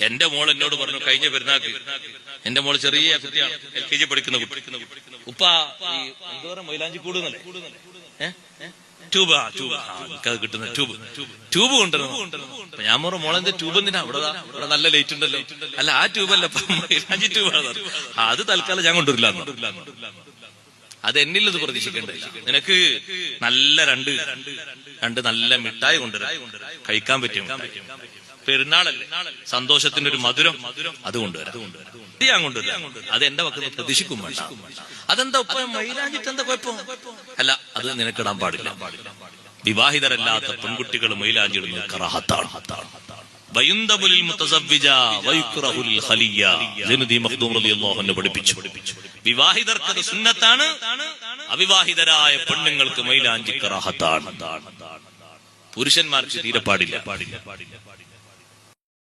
എന്റെ മോൾ എന്നോട് പറഞ്ഞു കഴിഞ്ഞ പെരുന്നാക്ക്, എന്റെ മോള് ചെറിയ കുട്ടിയാണ്, LKG പഠിക്കുന്ന കുട്ടി, ഉപ്പ ഈ എന്തോരം മൈലാഞ്ചിക്കൂട് ട്യൂബ് കിട്ടുന്ന ട്യൂബ് കൊണ്ടുവരണം. അപ്പൊ ഞാൻ പറഞ്ഞു മോളെന്താ ട്യൂബ് എന്തിനാ, ഇവിടെ നല്ല ലൈറ്റ് ഉണ്ടല്ലോ. അല്ല ആ ട്യൂബല്ല, മൈലാഞ്ചി ട്യൂബാണ്. അത് തൽക്കാലം ഞാൻ കൊണ്ടുവരില്ല. അത് എന്നില്ലത് പ്രതീക്ഷിക്കേണ്ടതില്ല. നിനക്ക് നല്ല രണ്ട് നല്ല മിഠായി കൊണ്ടുവരാം, കഴിക്കാൻ പറ്റും. പെരുന്നാളല്ലേ, സന്തോഷത്തിന്റെ ഒരു മധുരം, അത് കൊണ്ടുവരാം. ഞാൻ കൊണ്ടുവരാം. അത് എന്റെ വക്കത്ത് പ്രതീക്ഷിക്കും വേണ്ട. അതെന്താ ഉപ്പ മൈലാഞ്ചിട്ട് എന്താ കുഴപ്പം? അല്ല, അത് നിനക്കിടാൻ പാടില്ല. വിവാഹിതരല്ലാത്ത പെൺകുട്ടികൾ മൈലാഞ്ചി ഇടുന്നത് കറാഹത്താണ്. പഠിപ്പിച്ചു. വിവാഹിതർക്കത് സുന്നത്താണ്, അവിവാഹിതരായ പെണ്ണുങ്ങൾക്ക് മൈലാഞ്ചി കറാഹത്താണ്. പുരുഷന്മാർക്ക് തീരെ പാടില്ല.